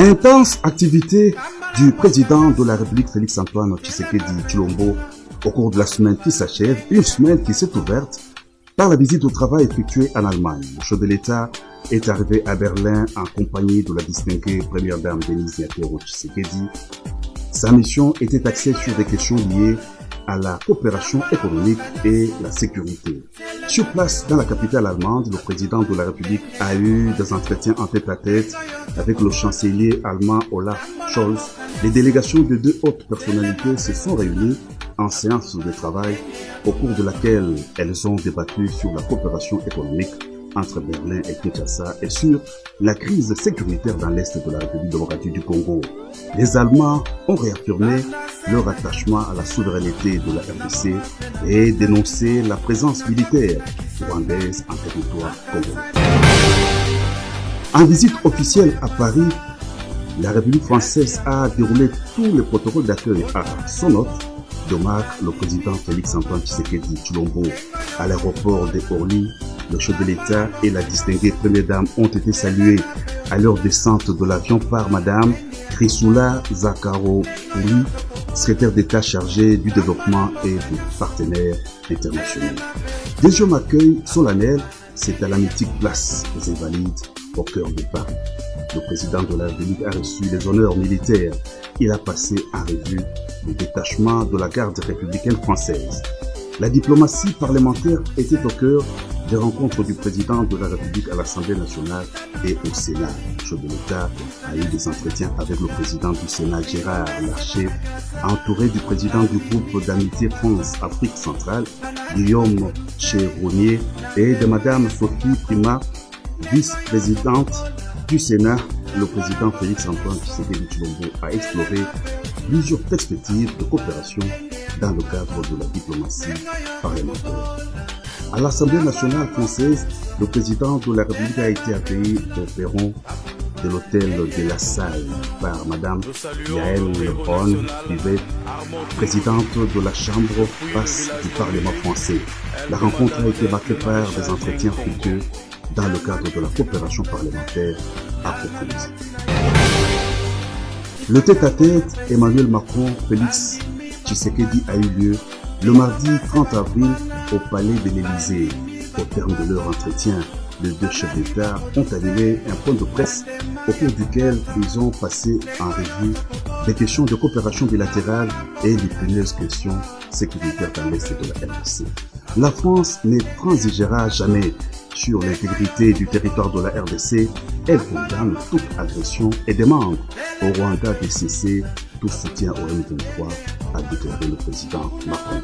Intense activité du président de la République Félix-Antoine Tshisekedi Tshilombo au cours de la semaine qui s'achève, une semaine qui s'est ouverte par la visite au travail effectuée en Allemagne. Le chef de l'État est arrivé à Berlin en compagnie de la distinguée première dame Denise Nyakero Tshisekedi. Sa mission était axée sur des questions liées à la coopération économique et la sécurité. Sur place, dans la capitale allemande, le président de la République a eu des entretiens en tête-à-tête avec le chancelier allemand Olaf Scholz. Les délégations de deux hautes personnalités se sont réunies en séance de travail au cours de laquelle elles ont débattu sur la coopération économique entre Berlin et Kinshasa et sur la crise sécuritaire dans l'Est de la République démocratique du Congo. Les Allemands ont réaffirmé leur attachement à la souveraineté de la RDC et dénoncé la présence militaire rwandaise en territoire congolais. En visite officielle à Paris, la République française a déroulé tous les protocoles d'accueil à son hôte de marque, le président Félix-Antoine Tshisekedi Tshilombo. À l'aéroport de Orly, le chef de l'État et la distinguée première dame ont été salués à leur descente de l'avion par Madame Chrysoula Zakharopouli, secrétaire d'État chargée du développement et des partenaires internationaux. Deuxième accueil solennel, c'est à la mythique place des Invalides, au cœur de Paris. Le président de la République a reçu les honneurs militaires. Il a passé en revue le détachement de la garde républicaine française. La diplomatie parlementaire était au cœur des rencontres du président de la République à l'Assemblée nationale et au Sénat. Le chef de l'État a eu des entretiens avec le président du Sénat, Gérard Larcher, entouré du président du groupe d'amitié France-Afrique centrale, Guillaume Chevronier, et de Madame Sophie Primat, vice-présidente du Sénat. Le président Félix-Antoine Tshisekedi Tshilombo a exploré plusieurs perspectives de coopération dans le cadre de la diplomatie parlementaire. À l'Assemblée nationale française, le président de la République a été accueilli au perron de l'hôtel de la Salle par Madame Yael Ron-Pivet, présidente de la Chambre basse du Parlement français. La rencontre a été marquée par des entretiens fructueux dans le cadre de la coopération parlementaire approfondie. Le tête-à-tête Emmanuel Macron-Félix Tshisekedi a eu lieu le mardi 30 avril au palais de l'Élysée. Au terme de leur entretien, les deux chefs d'État ont animé un point de presse au cours duquel ils ont passé en revue des questions de coopération bilatérale et l'épineuses questions sécuritaires dans l'Est de la RDC. La France ne transigera jamais sur l'intégrité du territoire de la RDC. Elle condamne toute agression et demande au Rwanda de cesser tout soutien au M23, a déclaré le président Macron.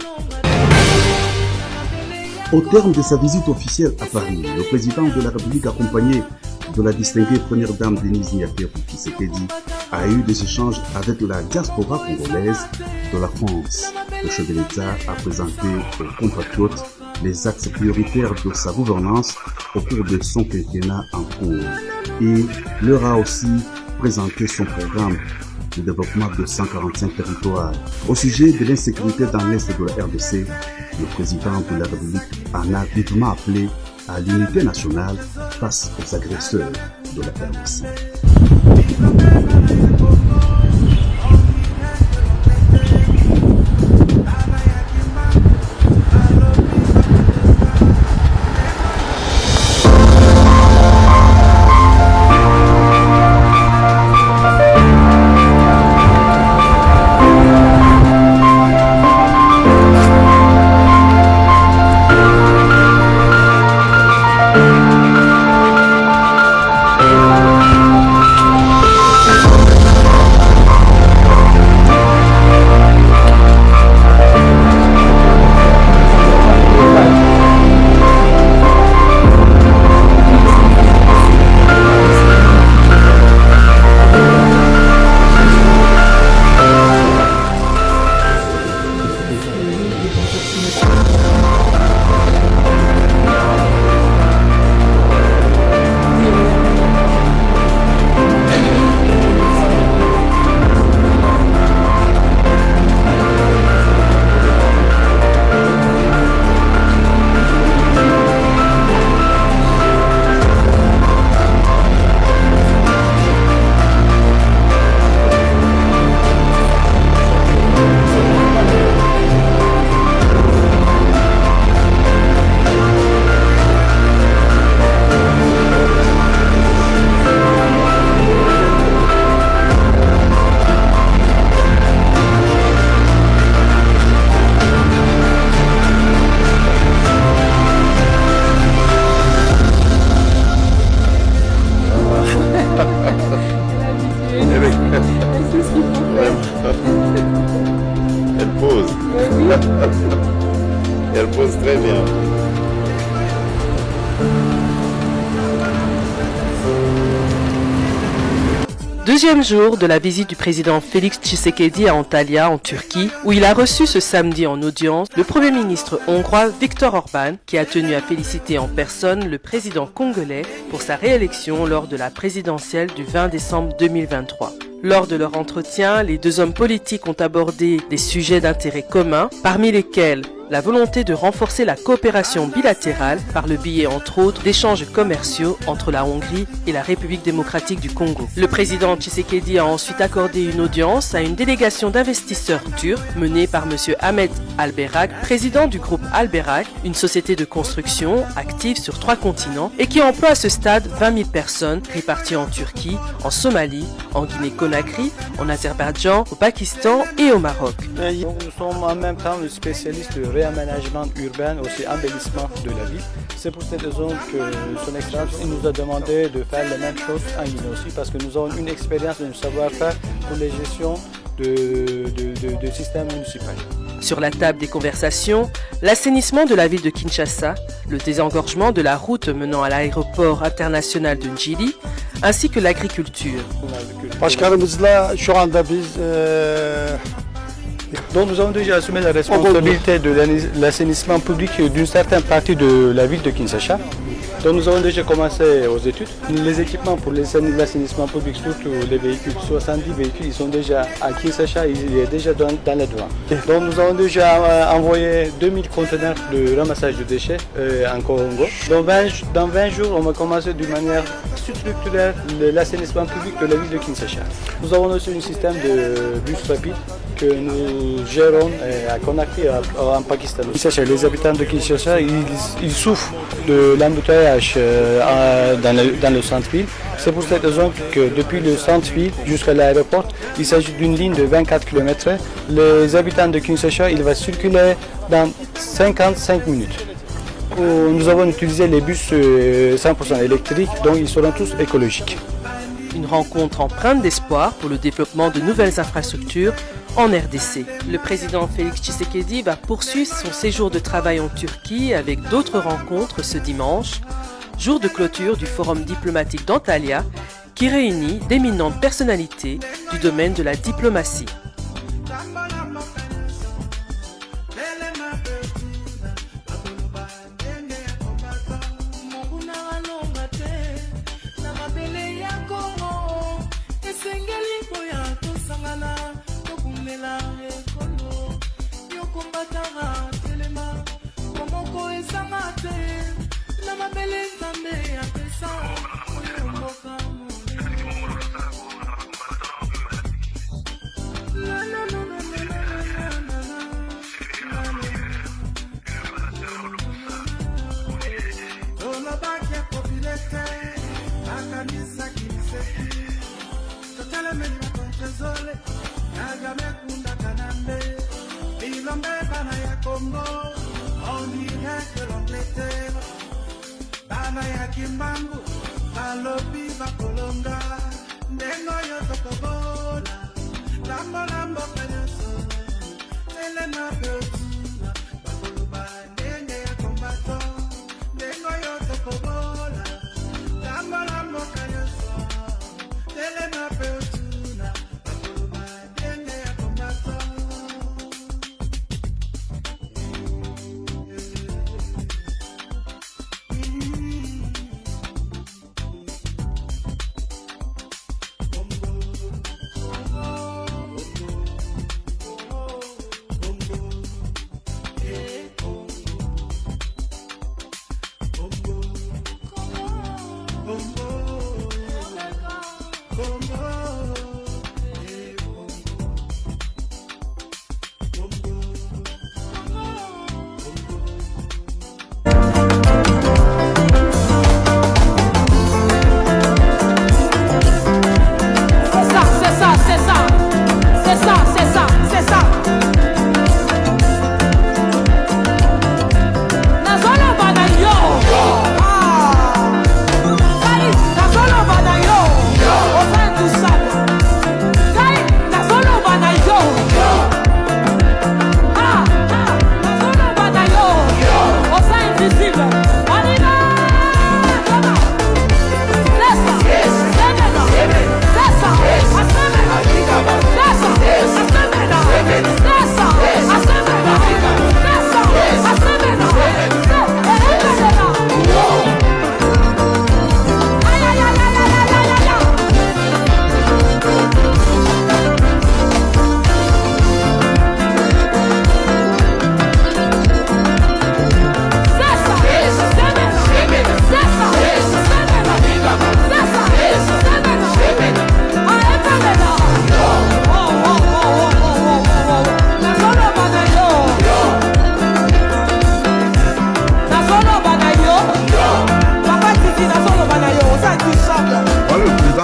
Au terme de sa visite officielle à Paris, le président de la République, accompagné de la distinguée première dame Denise Nyakero Tshisekedi, a eu des échanges avec la diaspora congolaise de la France. Le chef de l'État a présenté aux compatriotes les axes prioritaires de sa gouvernance au cours de son quinquennat en cours. Il leur a aussi présenté son programme de développement de 145 territoires. Au sujet de l'insécurité dans l'Est de la RDC, le président de la République en a vivement appelé à l'unité nationale face aux agresseurs de la RDC. Elle pose très bien. Deuxième jour de la visite du président Félix Tshisekedi à Antalya, en Turquie, où il a reçu ce samedi en audience le Premier ministre hongrois Viktor Orban, qui a tenu à féliciter en personne le président congolais pour sa réélection lors de la présidentielle du 20 décembre 2023. Lors de leur entretien, les deux hommes politiques ont abordé des sujets d'intérêt commun, parmi lesquels la volonté de renforcer la coopération bilatérale par le biais entre autres d'échanges commerciaux entre la Hongrie et la République démocratique du Congo. Le président Tshisekedi a ensuite accordé une audience à une délégation d'investisseurs turcs menée par M. Ahmet Albayrak, président du groupe Albayrak, une société de construction active sur 3 continents et qui emploie à ce stade 20 000 personnes réparties en Turquie, en Somalie, en Guinée-Conakry, en Azerbaïdjan, au Pakistan et au Maroc. Nous sommes en même temps spécialistes de réaménagement urbain, aussi embellissement de la ville. C'est pour cette raison que son Excellence nous a demandé de faire la même chose en Guinée aussi, parce que nous avons une expérience et un savoir-faire pour la gestion de système municipal. Sur la table des conversations, l'assainissement de la ville de Kinshasa, le désengorgement de la route menant à l'aéroport international de Njili, ainsi que l'agriculture. Donc nous avons déjà assumé la responsabilité de l'assainissement public d'une certaine partie de la ville de Kinshasa. Donc nous avons déjà commencé aux études. Les équipements pour l'assainissement public, surtout les véhicules, 70 véhicules, ils sont déjà à Kinshasa, il est déjà dans les douanes. Donc nous avons déjà envoyé 2000 conteneurs de ramassage de déchets en Congo. Dans 20 jours, on va commencer d'une manière structurelle l'assainissement public de la ville de Kinshasa. Nous avons aussi un système de bus rapide que nous gérons à Conakry en Pakistan. Les habitants de Kinshasa, ils souffrent de l'embouteillage dans le centre-ville. C'est pour cette raison que depuis le centre-ville jusqu'à l'aéroport, il s'agit d'une ligne de 24 km. Les habitants de Kinshasa, ils vont circuler dans 55 minutes. Nous avons utilisé les bus 100% électriques, donc ils seront tous écologiques. Une rencontre empreinte d'espoir pour le développement de nouvelles infrastructures en RDC. Le président Félix Tshisekedi va poursuivre son séjour de travail en Turquie avec d'autres rencontres ce dimanche, jour de clôture du forum diplomatique d'Antalya qui réunit d'éminentes personnalités du domaine de la diplomatie. On dirait que l'Angleterre, Bana ya Kimbangu, Balobi Bakolonga, Nengo Yotokobola, Lambo Lambo Kanyoso, Elena Beutuna, Bakoluba, Nenge ya Kombato, Nengo Yotokobola, Lambo Lambo Kanyoso, Elena Beutuna, Bakoluba, Nenge ya Kombato.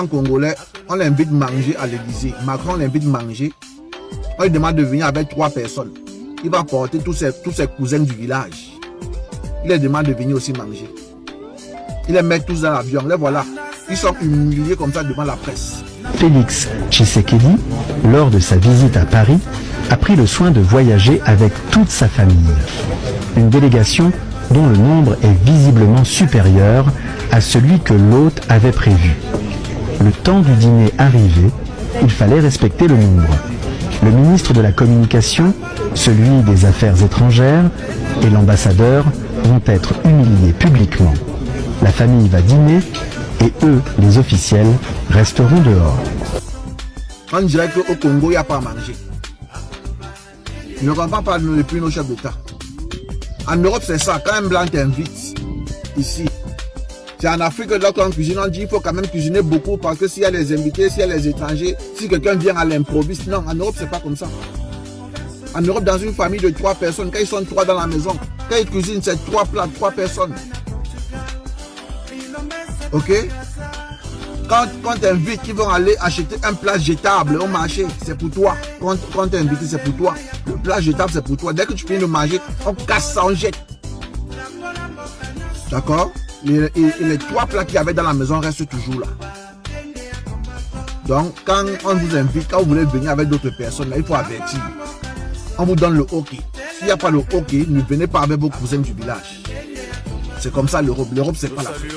Congolais, on l'invite manger à l'Élysée. Macron l'invite manger. On lui demande de venir avec 3 personnes. Il va porter tous ses cousins du village. Il leur demande de venir aussi manger. Il les met tous dans l'avion. Les voilà. Ils sont humiliés comme ça devant la presse. Félix Tshisekedi, lors de sa visite à Paris, a pris le soin de voyager avec toute sa famille. Une délégation dont le nombre est visiblement supérieur à celui que l'hôte avait prévu. Le temps du dîner arrivé, il fallait respecter le nombre. Le ministre de la Communication, celui des Affaires étrangères et l'ambassadeur vont être humiliés publiquement. La famille va dîner et eux, les officiels, resteront dehors. On dirait qu'au Congo, il n'y a pas à manger. Ne comprends pas depuis nos chefs d'État. En Europe, c'est ça. Quand un blanc t'invite ici, c'est en Afrique, là, quand on cuisine, on dit qu'il faut quand même cuisiner beaucoup parce que s'il y a les invités, s'il y a les étrangers, si quelqu'un vient à l'improviste, non, en Europe, c'est pas comme ça. En Europe, dans une famille de 3 personnes, quand ils sont 3 dans la maison, quand ils cuisinent, c'est 3 plats, 3 personnes. Ok? Quand t'invites, ils vont aller acheter un plat jetable au marché, c'est pour toi. Quand t'es invité, c'est pour toi. Le plat jetable, c'est pour toi. Dès que tu finis de manger, on casse ça, on jette. D'accord? Les 3 plats qu'il y avait dans la maison restent toujours là. Donc, quand on vous invite, quand vous voulez venir avec d'autres personnes, là, il faut avertir. On vous donne le hockey. S'il n'y a pas le hockey, ne venez pas avec vos cousins du village. C'est comme ça l'Europe. L'Europe, c'est pas l'Afrique.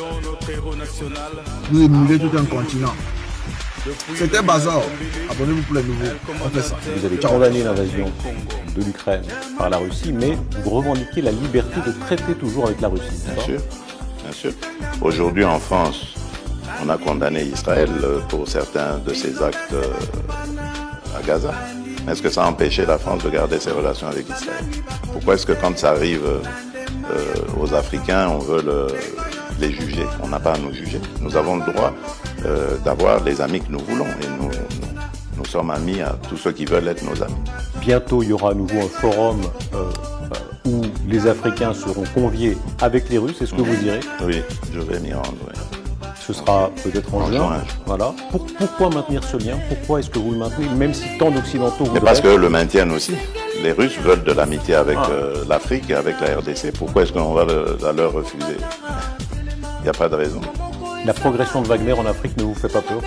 Vous émulez tout un continent. C'était Bazar. Abonnez-vous pour les nouveaux. On fait ça. Vous avez condamné l'invasion de l'Ukraine par la Russie, mais vous revendiquez la liberté de traiter toujours avec la Russie. Bien sûr, bien sûr. Aujourd'hui en France, on a condamné Israël pour certains de ses actes à Gaza. Est-ce que ça a empêché la France de garder ses relations avec Israël? Pourquoi est-ce que quand ça arrive aux Africains, on veut les juger? On n'a pas à nous juger. Nous avons le droit d'avoir les amis que nous voulons. Et nous sommes amis à tous ceux qui veulent être nos amis. Bientôt, il y aura à nouveau un forum où les Africains seront conviés avec les Russes. Est-ce que vous irez? Oui, je vais m'y rendre. Oui. Ce sera peut-être en juin. Voilà. Pourquoi maintenir ce lien? Pourquoi est-ce que vous le maintenez, même si tant d'Occidentaux voudraient? Mais parce qu'eux le maintiennent aussi. Les Russes veulent de l'amitié avec l'Afrique et avec la RDC. Pourquoi est-ce qu'on va la leur refuser? Il n'y a pas de raison. La progression de Wagner en Afrique ne vous fait pas peur?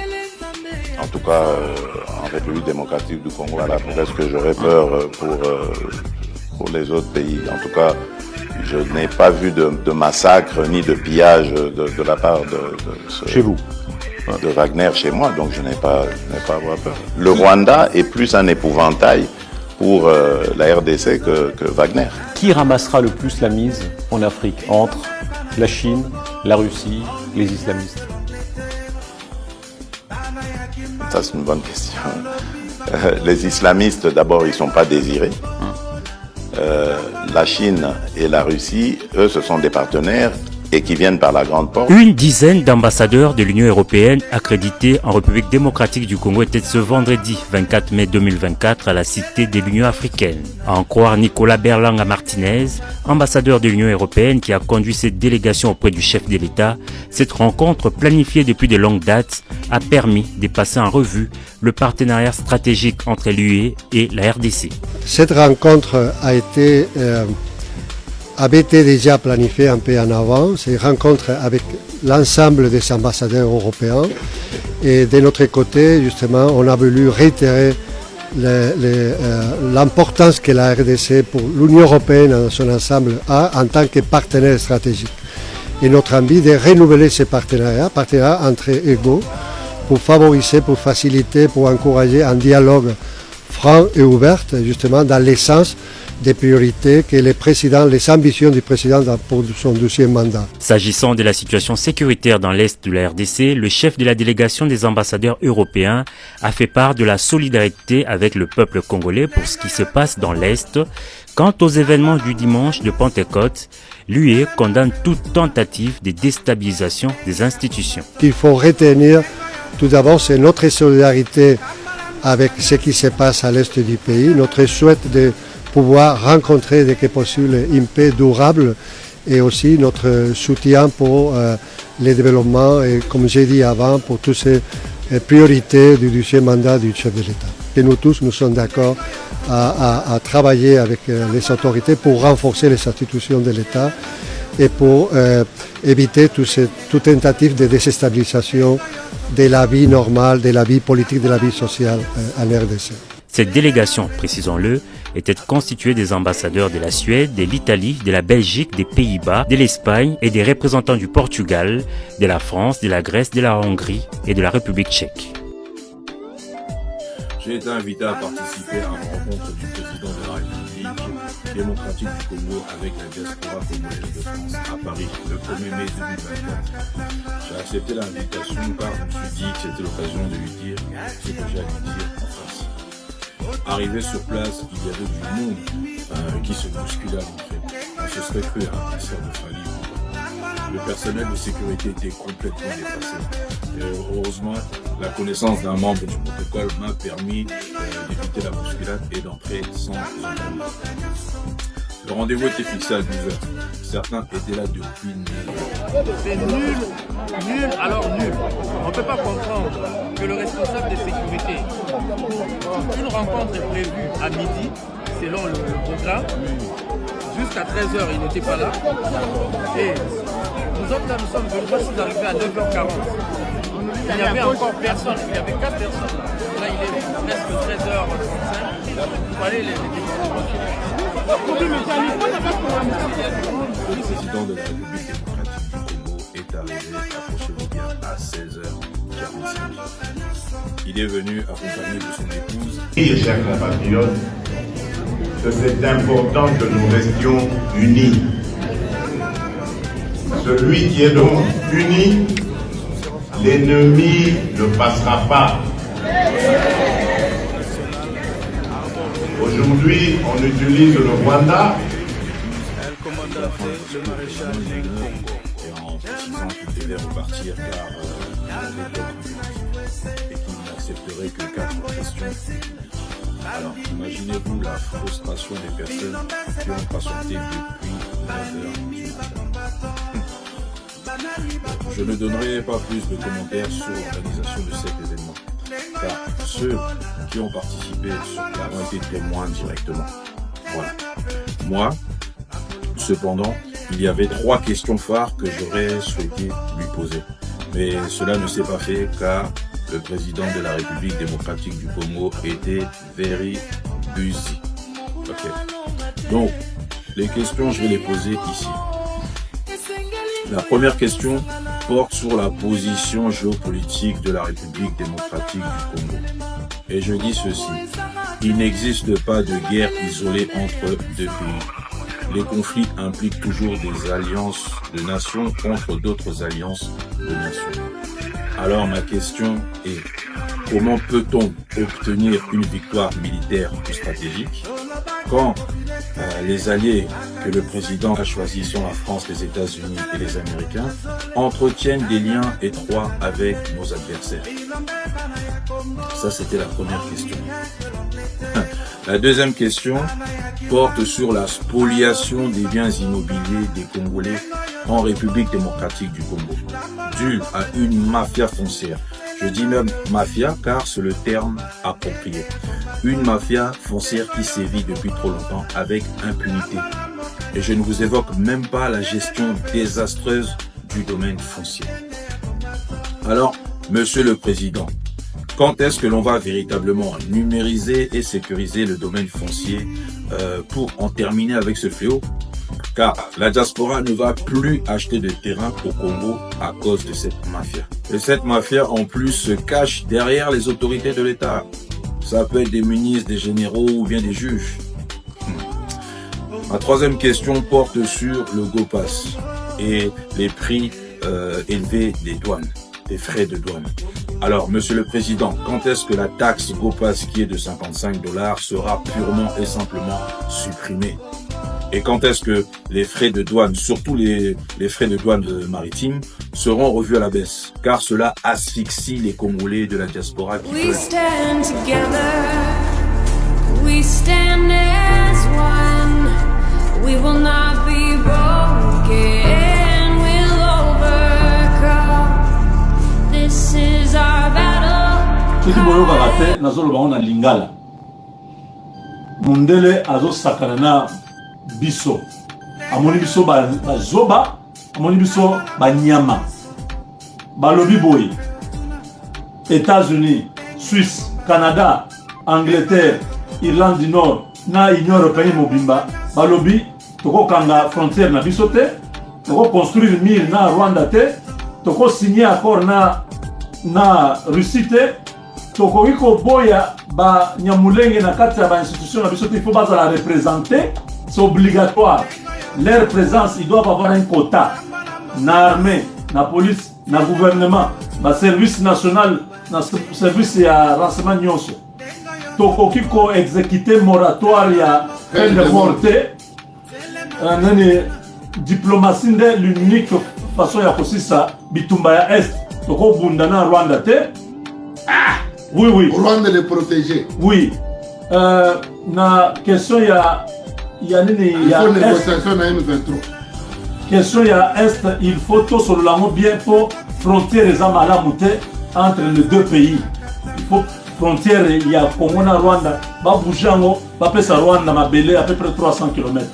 En tout cas, en République démocratique du Congo, voilà, peut-être que j'aurais peur pour les autres pays. En tout cas, je n'ai pas vu de massacre ni de pillage de la part chez vous, de Wagner chez moi, donc je n'ai pas à avoir peur. Le Rwanda est plus un épouvantail pour la RDC que Wagner. Qui ramassera le plus la mise en Afrique entre la Chine, la Russie, les islamistes? Ça, c'est une bonne question. Les islamistes, d'abord, ils ne sont pas désirés. La Chine et la Russie, eux, ce sont des partenaires et qui viennent par la grande porte. Une dizaine d'ambassadeurs de l'Union européenne accrédités en République démocratique du Congo étaient ce vendredi 24 mai 2024 à la Cité de l'Union africaine. À en croire Nicolas Berlanga Martinez, ambassadeur de l'Union européenne qui a conduit cette délégation auprès du chef de l'État, cette rencontre planifiée depuis de longues dates a permis de passer en revue le partenariat stratégique entre l'UE et la RDC. Cette rencontre avait été déjà planifiée un peu en avant. C'est une rencontre avec l'ensemble des ambassadeurs européens. Et de notre côté, justement, on a voulu réitérer l'importance que la RDC pour l'Union européenne dans son ensemble a en tant que partenaire stratégique. Et notre envie de renouveler ces partenariats entre égaux, pour favoriser, pour faciliter, pour encourager un dialogue franc et ouvert, justement dans l'essence des priorités que les ambitions du président pour son 12e mandat. S'agissant de la situation sécuritaire dans l'Est de la RDC, le chef de la délégation des ambassadeurs européens a fait part de la solidarité avec le peuple congolais pour ce qui se passe dans l'Est. Quant aux événements du dimanche de Pentecôte, l'UE condamne toute tentative de déstabilisation des institutions. Il faut retenir, tout d'abord, c'est notre solidarité avec ce qui se passe à l'Est du pays, notre souhait de pouvoir rencontrer dès que possible une paix durable et aussi notre soutien pour les développements et comme j'ai dit avant, pour tous ces priorité du deuxième mandat du chef de l'État. Et nous tous, nous sommes d'accord à travailler avec les autorités pour renforcer les institutions de l'État et pour éviter toute tentative de déstabilisation de la vie normale, de la vie politique, de la vie sociale en RDC. Cette délégation, précisons-le, était constituée des ambassadeurs de la Suède, de l'Italie, de la Belgique, des Pays-Bas, de l'Espagne et des représentants du Portugal, de la France, de la Grèce, de la Hongrie et de la République tchèque. J'ai été invité à participer à une rencontre du président de la République démocratique du Congo avec la diaspora congolaise de France à Paris le 1er mai 2024. J'ai accepté l'invitation car je me suis dit que c'était l'occasion de lui dire ce que j'ai à lui dire en face. Arrivé sur place, il y avait du monde qui se bousculait à l'entrée. On se serait cru à un concert de Fali. Le personnel de sécurité était complètement dépassé. Et heureusement, la connaissance d'un membre du protocole m'a permis d'éviter la bousculade et d'entrer sans encombre. Le rendez-vous était fixé à 12h. Certains étaient là depuis 9h. C'est nul, alors nul. On ne peut pas comprendre que le responsable de sécurité, une rencontre est prévue à midi, selon le programme. Jusqu'à 13h, il n'était pas là. Et nous autres, là, nous sommes venus arrivés à 9h40. Il n'y avait encore personne, il y avait 4 personnes. Là, il est presque 13h35. Il fallait les Le président de la République démocratique du Congo est arrivé, approchez-vous bien, à 16h45. Il est venu accompagné de son épouse. Et chers compatriotes, que c'est important que nous restions unis. Celui qui est donc uni, l'ennemi ne passera pas. Aujourd'hui, on utilise le Rwanda. Le maréchal et en précisant qu'il devait repartir car il avait d'autres et qu'il n'accepterait que 4 questions. Alors, imaginez-vous la frustration des personnes qui ont patienté depuis 9h du matin. Je ne donnerai pas plus de commentaires sur l'organisation de cet événement, car ceux qui ont participé sur place ont été témoins directement. Voilà. Moi, cependant, il y avait 3 questions phares que j'aurais souhaité lui poser. Mais cela ne s'est pas fait car le président de la République démocratique du Congo était very busy. Ok. Donc, les questions, je vais les poser ici. La première question porte sur la position géopolitique de la République démocratique du Congo. Et je dis ceci, il n'existe pas de guerre isolée entre 2 pays. Les conflits impliquent toujours des alliances de nations contre d'autres alliances de nations. Alors ma question est, comment peut-on obtenir une victoire militaire ou stratégique quand les alliés que le président a choisis sont la France, les États-Unis et les Américains entretiennent des liens étroits avec nos adversaires? Ça, c'était la première question. La deuxième question porte sur la spoliation des biens immobiliers des Congolais en République démocratique du Congo, due à une mafia foncière. Je dis même mafia car c'est le terme approprié. Une mafia foncière qui sévit depuis trop longtemps avec impunité. Et je ne vous évoque même pas la gestion désastreuse du domaine foncier. Alors, Monsieur le Président, quand est-ce que l'on va véritablement numériser et sécuriser le domaine foncier pour en terminer avec ce fléau? Car la diaspora ne va plus acheter de terrain au Congo à cause de cette mafia. Et cette mafia, en plus, se cache derrière les autorités de l'État. Ça peut être des ministres, des généraux ou bien des juges. Ma troisième question porte sur le GoPass et les prix élevés des douanes, des frais de douane. Alors, Monsieur le Président, quand est-ce que la taxe GoPass qui est de $55 sera purement et simplement supprimée? Et quand est-ce que les frais de douane, surtout les frais de douane maritimes, seront revus à la baisse? Car cela asphyxie les Congolais de la diaspora qui veulent. Stand together, we stand as one, we will not be broken, we'll overcome, this is our battle. boyokaka te nazoloba ngo na lingala mondele azosakana na biso amoni biso bazoba amoni biso banyama balobi boye États-Unis, Suisse, Canada, Angleterre, Irlande du Nord na Union Européenne mobimba balobi toko kanga frontière na biso te toko construire mur na Rwanda te toko signer accord na Russie te toko iko boya ba nyamulenge na kati ya ba institution na biso te il faut bazala représenter, c'est obligatoire leur présence, ils doivent avoir un quota na armée, na police, na gouvernement, na service national, na service ya renseignement nyonso tokoki ko exécuter moratoire ya peine de mort te nani diplomatie nde l'unique façon ya kosisa bitumba ya est toko bunda na Rwanda te oui Rwanda les protéger oui na question ya nini il ya faut négociation na M23 question ya est il faut tout sur lango bien pour frontière eza malamu te entre les deux pays. Il faut frontière il y a Congo na Rwanda ba boujango ba pesa Rwanda mabele à peu près 300 km.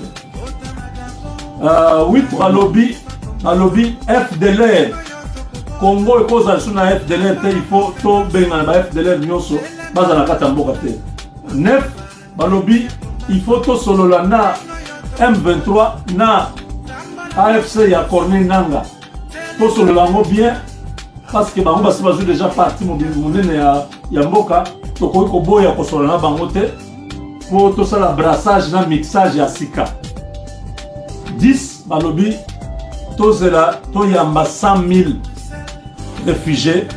Oui alobi FDLR Congo e cause suna FDLR te il faut to benga ba FDLR nyonso baza na kata mboka te. Nef balobi il faut to solo la na M23 na AFC ya Corneille Nanga. To solo lango bien parce que bango basi bazu déjà parti monene ya mboka tokoki koboya kosola na bango te po tosala brassage na mixage ya sika 10 balobi tozela toyamba 100 000 réfugiés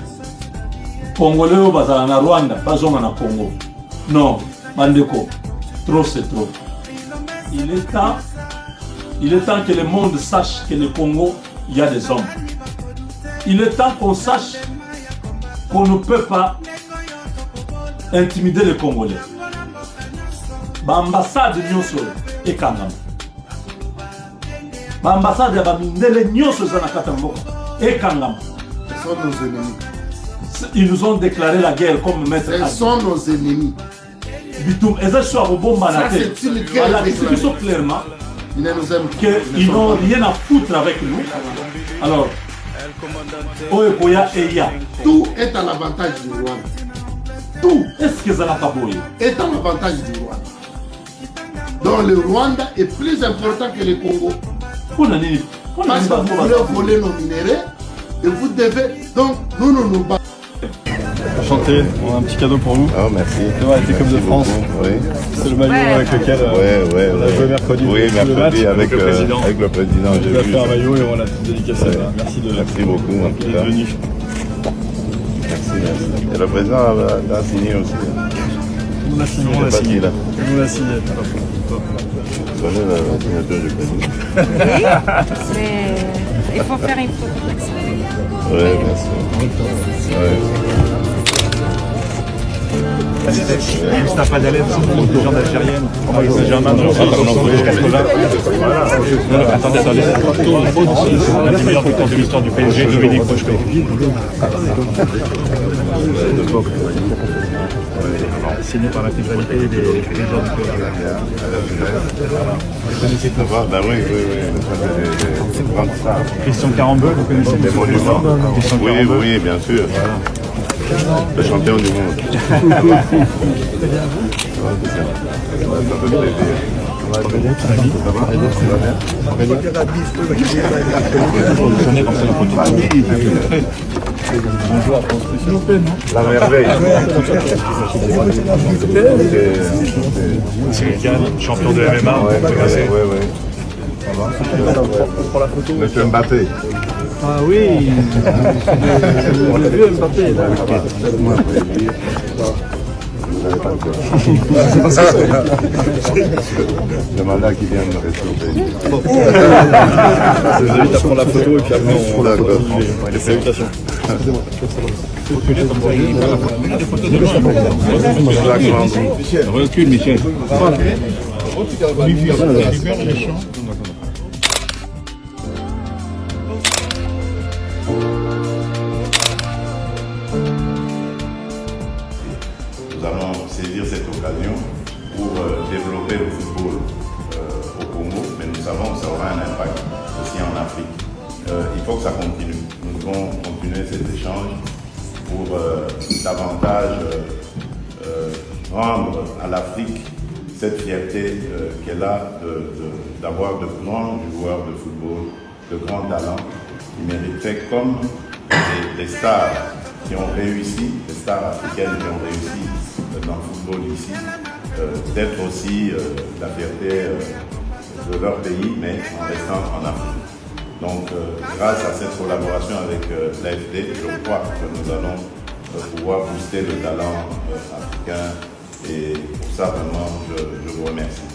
congolais oyo bazala na Rwanda bazonga na Congo. Non bandeko, trop c'est trop. Il est temps que le monde sache que le Congo il y a des hommes. Il est temps qu'on sache qu'on ne peut pas intimider les Congolais. L'ambassade de Nyonso est Kangama. L'ambassade de Nyonso est Kangama. Ce sont nos ennemis. Ils nous ont déclaré la guerre comme maître. Ce sont nos ennemis. Ça c'est une guerre clairement qu'ils n'ont rien à foutre avec nous. Alors, tout est à l'avantage du Rwanda. Tout est-ce que ça n'a pas boyé est à l'avantage du Rwanda. Donc le Rwanda est plus important que le Congo. Parce que vous voulez voler nos minéraux et vous devez. Donc nous nous battons. Enchanté, on a un petit cadeau pour vous. Oh, merci. C'est vrai, avec les Cubs de France. Oui. C'est le maillot avec lequel on a joué mercredi. Oui, mercredi avec le président. J'ai vu. On a fait un maillot et on l'a tout dédicacé. Merci beaucoup. D'être venu. Merci. Et le président a signé aussi. On l'a signé. On l'a signé. Vous avez la signature du président. Oui, mais il faut faire une photo avec ça. Oui, merci. Juste un pas d'alerte pour les légende algérienne. Saint-Germain, attendez. L'un des meilleurs buteurs de l'histoire du PSG, Dominique Rocheteau. Signé par l'intégralité des joueurs du PSG. Vous connaissez tout ça? Oui. Christian Carambeu, vous connaissez les monuments? Oui, bien sûr. Le champion du monde. Ça fait plaisir. La merveille. Champion de MMA. Monsieur Mbappé. Ah oui, le vieux Mbappé. Le mandat qui vient de me rester. Je vous invite à prendre la photo et puis après on la photo. Les salutations. Recule, Michel. développer le football au Congo, mais nous savons que ça aura un impact aussi en Afrique. Il faut que ça continue. Nous devons continuer ces échanges pour davantage rendre à l'Afrique cette fierté qu'elle a d'avoir de grands joueurs de football, de grands talents qui mériteraient, comme les stars qui ont réussi, les stars africaines qui ont réussi dans le football ici, d'être aussi la fierté de leur pays, mais en restant en Afrique. Donc, grâce à cette collaboration avec l'AFD, je crois que nous allons pouvoir booster le talent africain, et pour ça, vraiment, je vous remercie.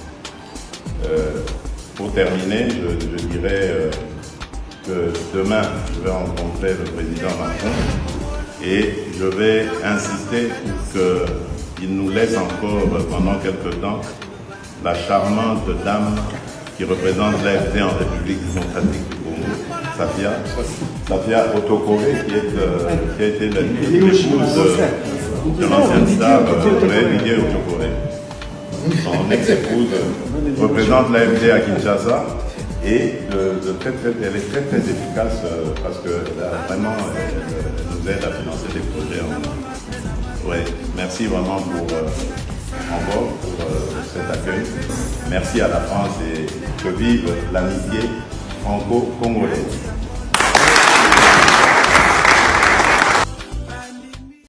Pour terminer, je dirais que demain, je vais rencontrer le président Macron et je vais insister pour qu'il nous laisse encore pendant quelques temps la charmante dame qui représente l'AFD en République démocratique du Congo, Safia Otokore, qui a été l'épouse de l'ancienne star Didier Otokore. Son ex-épouse représente l'AFD à Kinshasa et elle est très très efficace parce que vraiment elle nous aide à financer des projets. Ouais, merci vraiment pour cet accueil. Merci à la France et que vive l'amitié franco-congolaise.